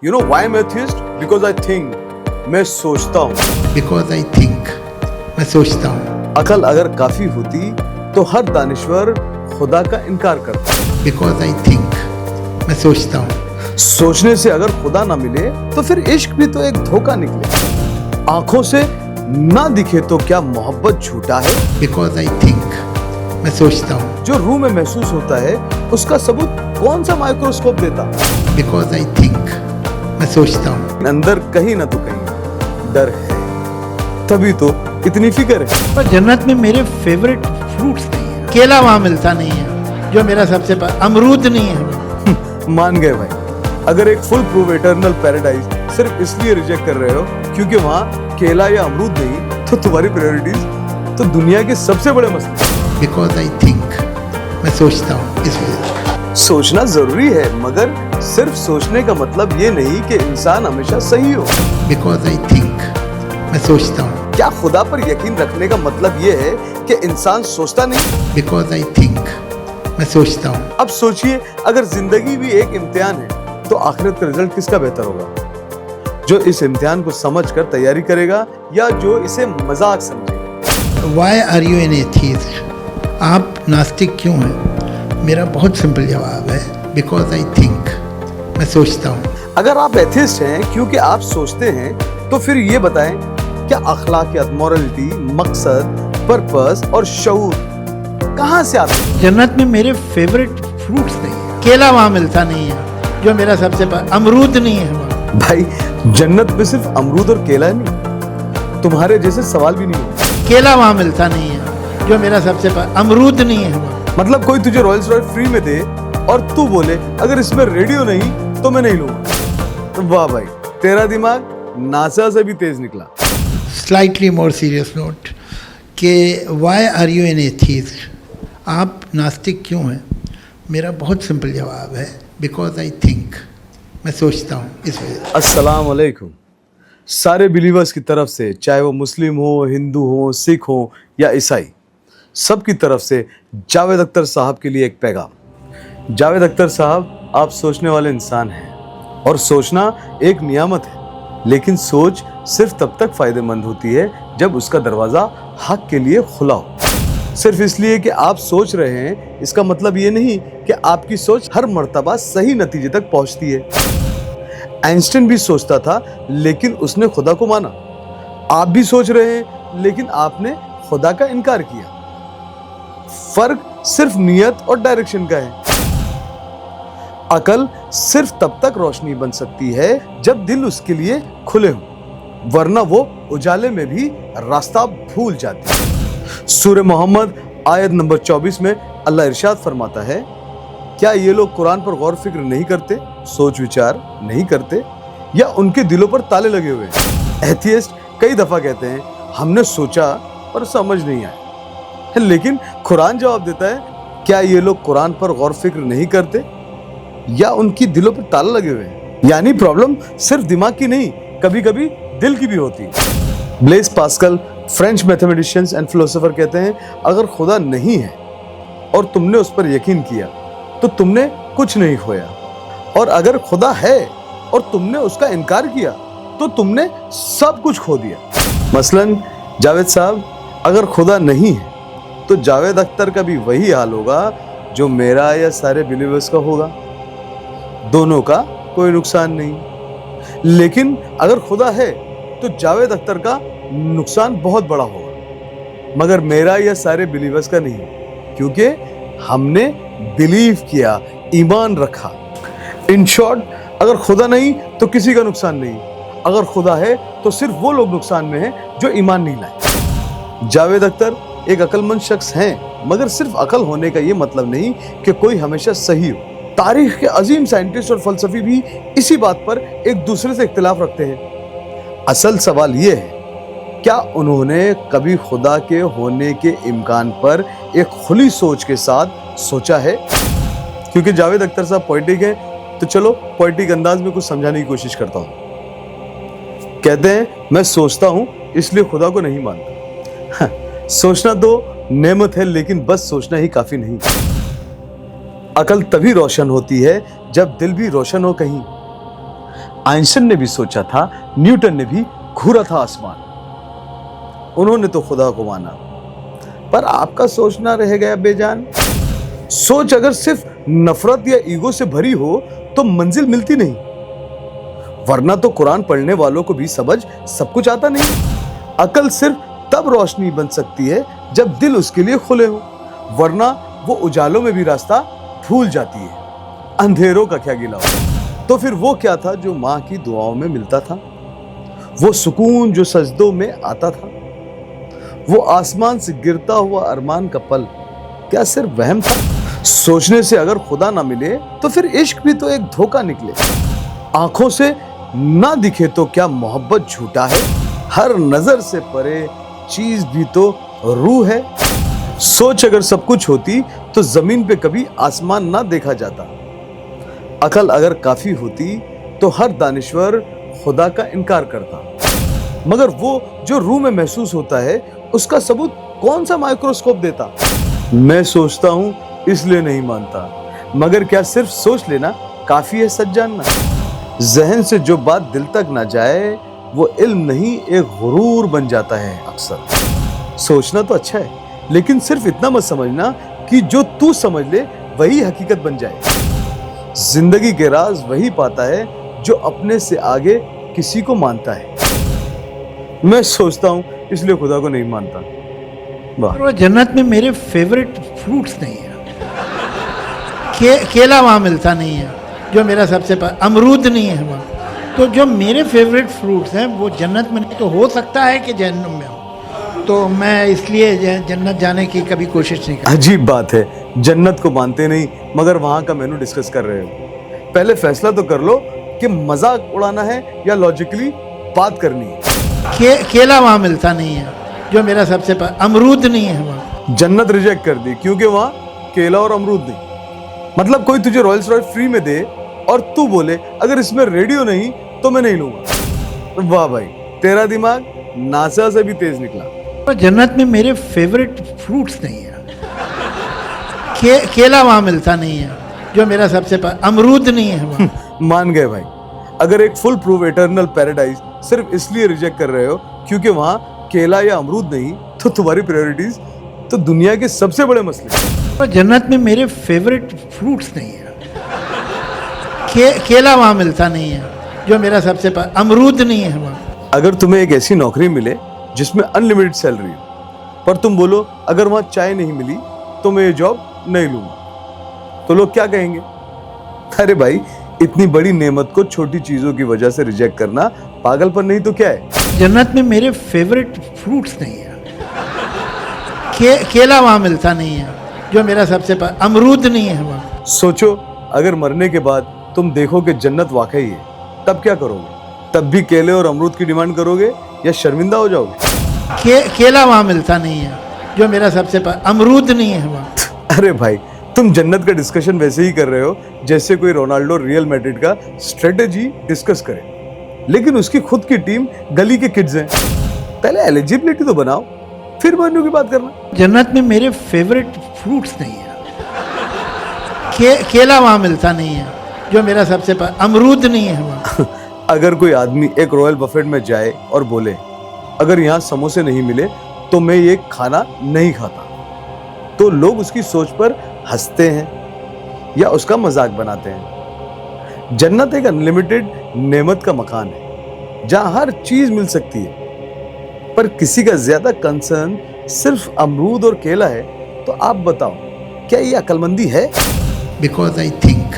You know why I'm atheist? Because I think. मैं सोचता हूँ. Because I think. मैं सोचता हूँ. अकल अगर काफी होती तो हर दानिश्वर खुदा का इनकार करता. Because I think. मैं सोचता हूँ. सोचने से अगर खुदा ना मिले तो फिर इश्क भी तो एक धोखा निकले. आंखों से ना दिखे तो क्या मोहब्बत झूठा है? Because I think. मैं सोचता हूँ. जो रूह में महसूस होता है उसका सबूत कौन सा माइक्रोस्कोप देता? Because I think. मैं सोचता हूँ. अंदर कहीं ना तो कहीं डर है, तभी तो इतनी फिक्र है. पर जन्नत में मेरे फेवरेट फ्रूट्स नहीं है. केला वहाँ मिलता नहीं है जो मेरा सबसे अमरूद नहीं है. मान गए भाई. अगर एक फुल प्रूफ इटर्नल पैराडाइज सिर्फ इसलिए रिजेक्ट कर रहे हो क्योंकि वहाँ केला या अमरूद नहीं, तो तुम्हारी प्रायोरिटीज तो दुनिया के सबसे बड़े मसले. Because I think. मैं सोचता हूँ इस वजह से. सोचना जरूरी है, मगर सिर्फ सोचने का मतलब ये नहीं कि इंसान हमेशा सही हो. Because I think. मैं सोचता हूँ. क्या खुदा पर यकीन रखने का मतलब ये है कि इंसान सोचता नहीं? Because I think. मैं सोचता हूँ. अब सोचिए, अगर जिंदगी भी एक इम्तिहान है तो आखिरत का रिजल्ट किसका बेहतर होगा? जो इस इम्तिहान को समझकर तैयारी करेगा या जो इसे मजाक समझेगा? Why are you an atheist? आप नास्तिक क्यों हैं? मेरा बहुत सिंपल जवाब है. Because I think. मैं सोचता हूँ. अगर आप एथिस्ट हैं क्योंकि आप सोचते हैं तो फिर ये बताएं, क्या अखलाकियत, मोरालिटी, मकसद, पर्पस और शऊर कहाँ से आते हैं? जन्नत में मेरे फेवरेट फ्रूट्स नहीं है. केला वहाँ मिलता नहीं है जो मेरा सबसे अमरूद नहीं है वहाँ. भाई, जन्नत में सिर्फ अमरूद और केला नहीं, तुम्हारे जैसे सवाल भी नहीं होते. केला वहाँ मिलता नहीं है जो मेरा सबसे अमरूद नहीं है वहाँ. मतलब कोई तुझे रॉयल्स रॉयल फ्री में दे और तू बोले अगर इसमें रेडियो नहीं तो मैं नहीं लूंगा. तो वाह भाई, तेरा दिमाग नासा से भी तेज निकला. स्लाइटली मोर सीरियस नोट कि why are you an atheist? आप नास्तिक क्यों हैं? मेरा बहुत सिंपल जवाब है. Because I think. मैं सोचता हूँ इस वजह से. अस्सलाम वालेकुम सारे बिलीवर्स की तरफ से, चाहे वो मुस्लिम हो, हिंदू हो, सिख हो या ईसाई, सबकी तरफ से जावेद अख्तर साहब के लिए एक पैगाम. जावेद अख्तर साहब, आप सोचने वाले इंसान हैं और सोचना एक नियामत है, लेकिन सोच सिर्फ तब तक फायदेमंद होती है जब उसका दरवाजा हक के लिए खुला हो. सिर्फ इसलिए कि आप सोच रहे हैं इसका मतलब ये नहीं कि आपकी सोच हर मर्तबा सही नतीजे तक पहुंचती है. आइंस्टाइन भी सोचता था लेकिन उसने खुदा को माना. आप भी सोच रहे हैं लेकिन आपने खुदा का इनकार किया. फर्क सिर्फ नियत और डायरेक्शन का है. अकल सिर्फ तब तक रोशनी बन सकती है जब दिल उसके लिए खुले हो, वरना वो उजाले में भी रास्ता भूल जाती है. सूरह मोहम्मद आयत नंबर 24 में अल्लाह इरशाद फरमाता है, क्या ये लोग कुरान पर गौर फिक्र नहीं करते, सोच विचार नहीं करते, या उनके दिलों पर ताले लगे हुए हैं? एथियस्ट कई दफा कहते हैं हमने सोचा पर समझ नहीं आया, लेकिन कुरान जवाब देता है, क्या ये लोग कुरान पर गौर फिक्र नहीं करते या उनकी दिलों पर ताला लगे हुए हैं? यानी प्रॉब्लम सिर्फ दिमाग की नहीं, कभी कभी दिल की भी होती है. Blaise Pascal, French mathematicians and philosopher, कहते हैं अगर खुदा नहीं है और तुमने उस पर यकीन किया तो तुमने कुछ नहीं खोया, और अगर खुदा है और तुमने उसका इनकार किया तो तुमने सब कुछ खो दिया. मसलन जावेद साहब, अगर खुदा नहीं है तो जावेद अख्तर का भी वही हाल होगा जो मेरा या सारे बिलीवर्स का होगा. दोनों का कोई नुकसान नहीं. लेकिन अगर खुदा है तो जावेद अख्तर का नुकसान बहुत बड़ा होगा, मगर मेरा या सारे बिलीवर्स का नहीं, क्योंकि हमने बिलीव किया, ईमान रखा. इन शॉर्ट, अगर खुदा नहीं तो किसी का नुकसान नहीं, अगर खुदा है तो सिर्फ वो लोग नुकसान में हैं जो ईमान नहीं लाए. जावेद अख्तर एक अक्लमंद शख्स हैं, मगर सिर्फ अकल होने का ये मतलब नहीं कि कोई हमेशा सही हो. तारीख के अजीम साइंटिस्ट और फलसफी भी इसी बात पर एक दूसरे से इख्तिलाफ रखते हैं. असल सवाल ये है, क्या उन्होंने कभी खुदा के होने के इम्कान पर एक खुली सोच के साथ सोचा है? क्योंकि जावेद अख्तर साहब पोएटिक हैं, तो चलो पोएटिक अंदाज में कुछ समझाने की कोशिश करता हूँ. कहते हैं, मैं सोचता हूँ इसलिए खुदा को नहीं मानता. सोचना तो नेमत है, लेकिन बस सोचना ही काफी नहीं. अकल तभी रोशन होती है जब दिल भी रोशन हो. कहीं आइंस्टाइन ने भी सोचा था, न्यूटन ने भी घूरा था आसमान, उन्होंने तो खुदा को माना, पर आपका सोचना रह गया बेजान। सोच अगर सिर्फ नफरत या ईगो से भरी हो तो मंजिल मिलती नहीं, वरना तो कुरान पढ़ने वालों को भी समझ सब कुछ आता नहीं। अकल सिर्फ तब रोशनी बन सकती है जब दिल उसके लिए खुले हो, वरना वो उजालों में भी रास्ता भूल जाती है। अंधेरों का क्या गिला हो। तो फिर वो क्या था जो माँ की दुआओं में मिलता था, वो सुकून जो सजदों में आता था, वो आसमान से गिरता हुआ अरमान का पल क्या सिर्फ वहम था? सोचने से अगर खुदा ना मिले तो फिर इश्क भी तो एक धोखा निकले। आंखों से ना दिखे तो क्या मोहब्बत झूठा है? हर नजर से परे चीज भी तो रूह है। सोच अगर सब कुछ होती तो जमीन पे कभी आसमान ना देखा जाता। अकल अगर काफी होती तो हर दानिश्वर खुदा का इनकार करता। मगर वो जो रूह में महसूस होता है उसका सबूत कौन सा माइक्रोस्कोप देता? मैं सोचता हूँ इसलिए नहीं मानता, मगर क्या सिर्फ सोच लेना काफी है सच जानना? जहन से जो बात दिल तक ना जाए वो इल्म नहीं, एक गुरूर बन जाता है अक्सर। सोचना तो अच्छा है, लेकिन सिर्फ इतना मत समझना कि जो तू समझ ले वही हकीकत बन जाए। जिंदगी के राज वही पाता है जो अपने से आगे किसी को मानता है। मैं सोचता हूँ इसलिए खुदा को नहीं मानता। वाह। और जन्नत में मेरे फेवरेट फ्रूट्स नहीं है। केला वहाँ मिलता नहीं है जो मेरा सबसे अमरूद नहीं है वहाँ। तो जो मेरे फेवरेट फ्रूट्स हैं वो जन्नत में नहीं, तो हो सकता है कि जहन्नुम में हो, तो मैं इसलिए जन्नत जाने की कभी कोशिश नहीं करता। अजीब बात है, जन्नत को मानते नहीं मगर वहां का मेनू डिस्कस कर रहे हो। पहले फैसला तो कर लो कि मजाक उड़ाना है या लॉजिकली बात करनी है। केला वहाँ मिलता नहीं है जो मेरा सबसे अमरूद नहीं है वहाँ। जन्नत रिजेक्ट कर दी क्योंकि वहां केला और अमरूद नहीं। मतलब कोई तुझे रॉयल्स रॉयल फ्री में दे और तू बोले अगर इसमें रेडियो नहीं तो मैं नहीं लूंगा। वाह भाई, तेरा दिमाग नासा से भी तेज निकला। और जन्नत में मेरे फेवरेट फ्रूट्स नहीं है। केला वहाँ मिलता नहीं है जो मेरा सबसे अमरूद नहीं है वहाँ। मान गए भाई। अगर एक फुल प्रूफ इटर्नल पैराडाइज सिर्फ इसलिए रिजेक्ट कर रहे हो क्योंकि वहां केला या अमरूद नहीं, तो तुम्हारी प्रायोरिटीज तो दुनिया के सबसे बड़े मसले। और जन्नत में मेरे फेवरेट फ्रूट्स नहीं है। केला वहाँ मिलता नहीं है जो मेरा सबसे अमरूद नहीं है वहाँ। अगर तुम्हें एक ऐसी नौकरी मिले जिसमें अनलिमिटेड सैलरी हो, पर तुम बोलो अगर वहां चाय नहीं मिली तो मैं ये जॉब नहीं लूंगा, तो लोग क्या कहेंगे? अरे भाई, इतनी बड़ी नेमत को छोटी चीजों की वजह से रिजेक्ट करना पागलपन नहीं तो क्या है? जन्नत में मेरे फेवरेट फ्रूट्स नहीं है। केला वहाँ मिलता नहीं है जो मेरा सबसे अमरूद नहीं है वहाँ। सोचो अगर मरने के बाद तुम देखो कि जन्नत वाकई है, तब क्या करोगे? तब भी केले और अमरूद की डिमांड करोगे या शर्मिंदा हो जाओगे? केला वहाँ मिलता नहीं है जो मेरा सबसे अमरूद नहीं है वहाँ। अरे भाई, तुम जन्नत का डिस्कशन वैसे ही कर रहे हो जैसे कोई रोनाल्डो रियल मैड्रिड का स्ट्रेटेजी डिस्कस करे, लेकिन उसकी खुद की टीम गली के किड्स हैं। पहले एलिजिबिलिटी तो बनाओ, फिर मेन्यू की बात करना। जन्नत में मेरे फेवरेट फ्रूट्स नहीं है। केला वहाँ मिलता नहीं है जो मेरा सबसे अमरूद नहीं है वहाँ। अगर कोई आदमी एक रॉयल बफेट में जाए और बोले अगर यहाँ समोसे नहीं मिले तो मैं ये खाना नहीं खाता, तो लोग उसकी सोच पर हंसते हैं या उसका मजाक बनाते हैं। जन्नत एक अनलिमिटेड नेमत का मकान है जहां हर चीज मिल सकती है, पर किसी का ज्यादा कंसर्न सिर्फ अमरूद और केला है। तो आप बताओ, क्या ये अक्लमंदी है? बिकॉज आई थिंक,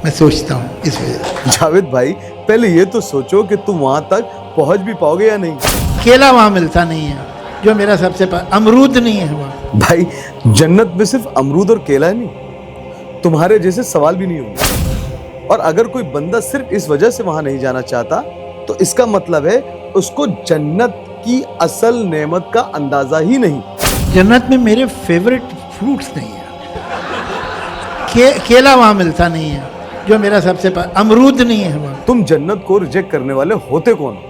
मैं सोचता हूँ इस वजह। जावेद भाई, पहले ये तो सोचो कि तुम वहां तक पहुंच भी पाओगे या नहीं। केला वहाँ मिलता नहीं है जो मेरा सबसे अमरूद नहीं है वहाँ। भाई, जन्नत में सिर्फ अमरूद और केला नहीं, तुम्हारे जैसे सवाल भी नहीं होंगे। और अगर कोई बंदा सिर्फ इस वजह से वहां नहीं जाना चाहता तो इसका मतलब है उसको जन्नत की असल नेमत का अंदाजा ही नहीं। जन्नत में मेरे फेवरेट फ्रूट्स नहीं है। केला वहाँ मिलता नहीं है जो मेरा सबसे अमरूद नहीं है वहाँ। तुम जन्नत को रिजेक्ट करने वाले होते कौन हो?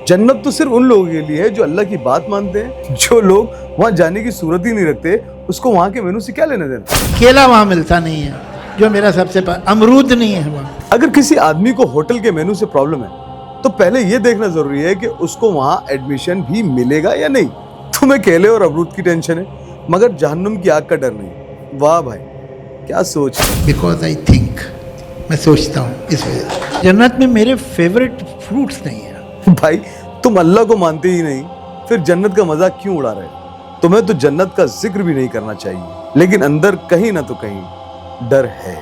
जन्नत तो सिर्फ उन लोगों के लिए है जो अल्लाह की बात मानते हैं। जो लोग वहां जाने की सूरत ही नहीं रखते, उसको वहां के मेनू से क्या लेने देना? केला वहाँ मिलता नहीं है जो मेरा सबसे अमरूद नहीं है वहाँ। अगर किसी आदमी को होटल के मेनू से प्रॉब्लम है तो पहले यह देखना जरूरी है कि उसको वहां एडमिशन भी मिलेगा या नहीं। तुम्हें केले और अमरूद की टेंशन है मगर जहन्नुम की आग का डर नहीं। वाह भाई, क्या सोच। बिकॉज आई थिंक, मैं सोचता हूँ इस वजह से। जन्नत में मेरे फेवरेट फ्रूट्स नहीं है। भाई तुम अल्लाह को मानते ही नहीं, फिर जन्नत का मजाक क्यों उड़ा रहे हो? तुम्हें तो जन्नत का जिक्र भी नहीं करना चाहिए, लेकिन अंदर कहीं ना तो कहीं डर है,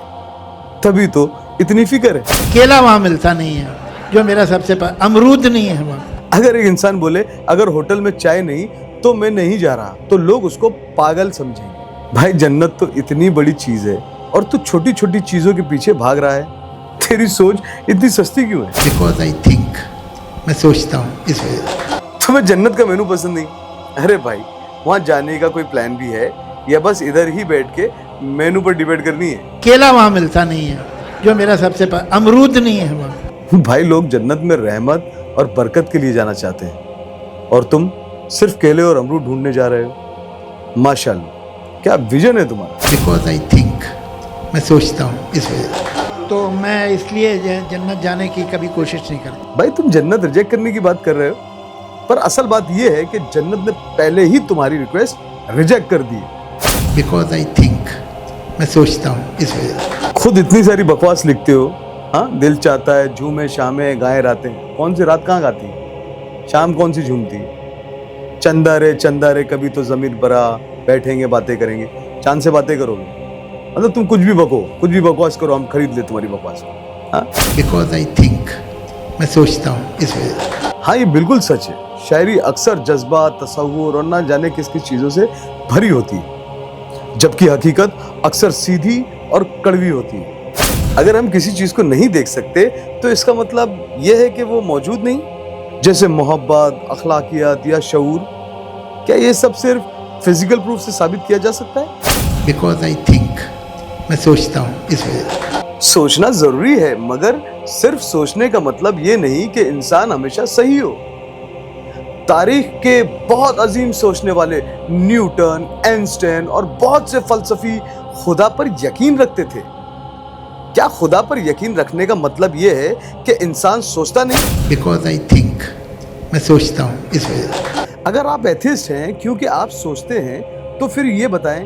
तभी तो इतनी फिक्र है। केला वहाँ मिलता नहीं है जो मेरा सबसे अमरूद नहीं है वहाँ। अगर एक इंसान बोले अगर होटल में चाय नहीं तो मैं नहीं जा रहा, तो लोग उसको पागल समझेंगे। भाई जन्नत तो इतनी बड़ी चीज है और तू छोटी छोटी चीजों के पीछे भाग रहा है। तेरी सोच इतनी सस्ती क्यों है? बिकॉज आई थिंक, मैं सोचता हूँ इस वजह से। तुम्हें जन्नत का मेनू पसंद नहीं? अरे भाई वहां जाने का कोई प्लान भी है या बस इधर ही बैठ के मेनू पर डिबेट करनी है? केला वहाँ मिलता नहीं है जो मेरा सबसे अमरूद नहीं है वहाँ। भाई लोग जन्नत में रहमत और बरकत के लिए जाना चाहते हैं और तुम सिर्फ केले और अमरूद ढूंढने जा रहे हो। माशाल्लाह, क्या विजन है तुम्हारा। बिकॉज आई थिंक, मैं सोचता हूँ इस वजह से। तो मैं इसलिए जन्नत जाने की कभी कोशिश नहीं करता। भाई तुम जन्नत रिजेक्ट करने की बात कर रहे हो, पर असल बात यह है कि जन्नत ने पहले ही तुम्हारी रिक्वेस्ट रिजेक्ट कर दी। बिकॉज आई थिंक, मैं सोचता हूँ इस वजह से। खुद इतनी सारी बकवास लिखते हो। हाँ, दिल चाहता है झूमे शामे गाए रातें। कौन सी रात कहाँ गाती, शाम कौन सी झूमती? चंदा रे कभी तो जमीन बरा, बैठेंगे बातें करेंगे। चांद से बातें करोगे? मतलब तुम कुछ भी बको, कुछ भी बकवास करो, हम खरीद ले तुम्हारी बकवास को। हाँ, बिकॉज आई थिंक, मैं सोचता हूँ इस वजह से। हाँ ये बिल्कुल सच है। शायरी अक्सर जज्बा, तसव्वुर और ना जाने किस किस चीजों से भरी होती है, जबकि हकीकत अक्सर सीधी और कड़वी होती है। अगर हम किसी चीज को नहीं देख सकते तो इसका मतलब यह है कि वो मौजूद नहीं। जैसे मोहब्बत, अखलाकियात या शऊर, क्या ये सब सिर्फ फिजिकल प्रूफ से साबित किया जा सकता है? बिकॉज आई थिंक, मैं सोचता हूँ इस वजह से। सोचना जरूरी है, मगर सिर्फ सोचने का मतलब ये नहीं कि इंसान हमेशा सही हो। तारीख के बहुत अजीम सोचने वाले न्यूटन, आइंस्टाइन और बहुत से फलसफी खुदा पर यकीन रखते थे। क्या खुदा पर यकीन रखने का मतलब यह है कि इंसान सोचता नहीं? बिकॉज आई थिंक, मैं सोचता हूँ इस वजह से। अगर आप एथिस्ट हैं क्योंकि आप सोचते हैं, तो फिर ये बताएं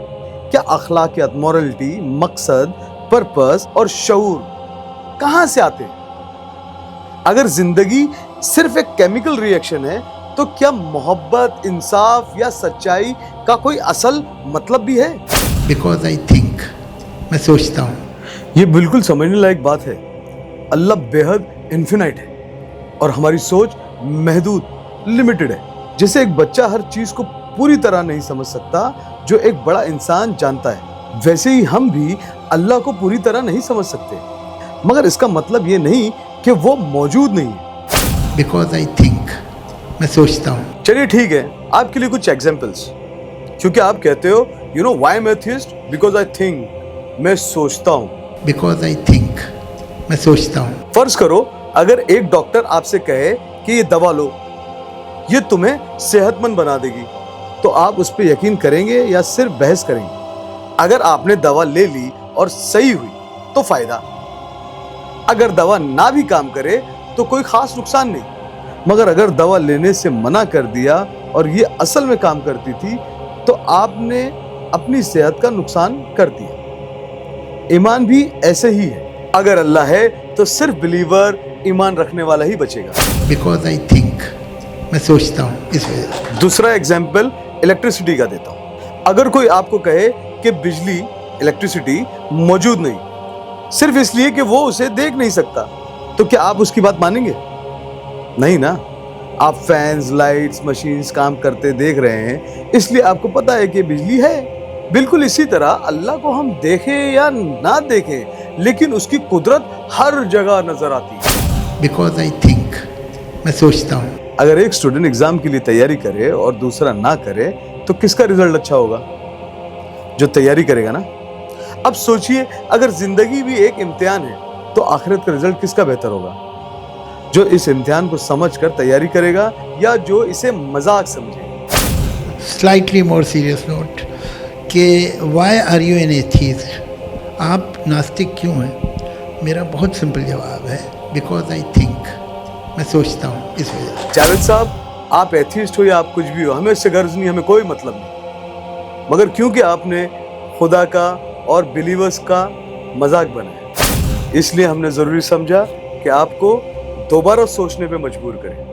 क्या अखलाकियत, मॉरलिटी, मकसद, पर्पस और शऊर कहां से आते हैं? अगर जिंदगी सिर्फ एक केमिकल रिएक्शन है तो क्या मोहब्बत, इंसाफ या सच्चाई का कोई असल मतलब भी है? बिकॉज आई थिंक, मैं सोचता हूँ। ये बिल्कुल समझने लायक बात है। अल्लाह बेहद इन्फिनाइट है और हमारी सोच महदूद, लिमिटेड है। जैसे एक बच्चा हर चीज को पूरी तरह नहीं समझ सकता जो एक बड़ा इंसान जानता है, वैसे ही हम भी अल्लाह को पूरी तरह नहीं समझ सकते, मगर इसका मतलब ये नहीं कि वो मौजूद नहीं है। बिकॉज आई थिंक, मैं सोचता हूँ। चलिए ठीक है, आपके लिए कुछ एग्जाम्पल्स, क्योंकि आप कहते हो you know why am atheist, because I think, मैं सोचता हूँ। बिकॉज आई थिंक, मैं सोचता हूँ। फर्ज करो अगर एक डॉक्टर आपसे कहे कि ये दवा लो, ये तुम्हें सेहतमंद बना देगी, तो आप उस पर यकीन करेंगे या सिर्फ बहस करेंगे? अगर आपने दवा ले ली और सही हुई तो फायदा, अगर दवा ना भी काम करे तो कोई खास नुकसान नहीं, मगर अगर दवा लेने से मना कर दिया और ये असल में काम करती थी तो आपने अपनी सेहत का नुकसान कर दिया। ईमान भी ऐसे ही है, अगर अल्लाह है तो सिर्फ बिलीवर, ईमान रखने वाला ही बचेगा। बिकॉज आई थिंक, मैं सोचता हूँ इस वजह से। दूसरा एग्जाम्पल इलेक्ट्रिसिटी का देता हूँ। अगर कोई आपको कहे कि बिजली, इलेक्ट्रिसिटी मौजूद नहीं, सिर्फ इसलिए कि वो उसे देख नहीं सकता, तो क्या आप उसकी बात मानेंगे? नहीं ना। आप फैंस, लाइट्स, मशीन्स काम करते देख रहे हैं, इसलिए आपको पता है कि बिजली है। बिल्कुल इसी तरह अल्लाह को हम देखें या ना देखें, लेकिन उसकी कुदरत हर जगह नजर आती है। बिकॉज आई थिंक, मैं सोचता हूँ। अगर एक स्टूडेंट एग्जाम के लिए तैयारी करे और दूसरा ना करे तो किसका रिजल्ट अच्छा होगा? जो तैयारी करेगा ना। अब सोचिए अगर जिंदगी भी एक इम्तिहान है तो आखिरत का रिजल्ट किसका बेहतर होगा? जो इस इम्तिहान को समझकर तैयारी करेगा या जो इसे मजाक समझेगा? स्लाइटली मोर सीरियस नोट कि why are you an atheist, आप नास्तिक क्यों हैं? मेरा बहुत सिंपल जवाब है, बिकॉज आई थिंक, मैं सोचता हूँ इस वजह से। जावेद साहब, आप एथिस्ट हो या आप कुछ भी हो, हमें इससे गर्ज नहीं, हमें कोई मतलब नहीं, मगर क्योंकि आपने खुदा का और बिलीवर्स का मजाक बनाया, इसलिए हमने ज़रूरी समझा कि आपको दोबारा सोचने पे मजबूर करें।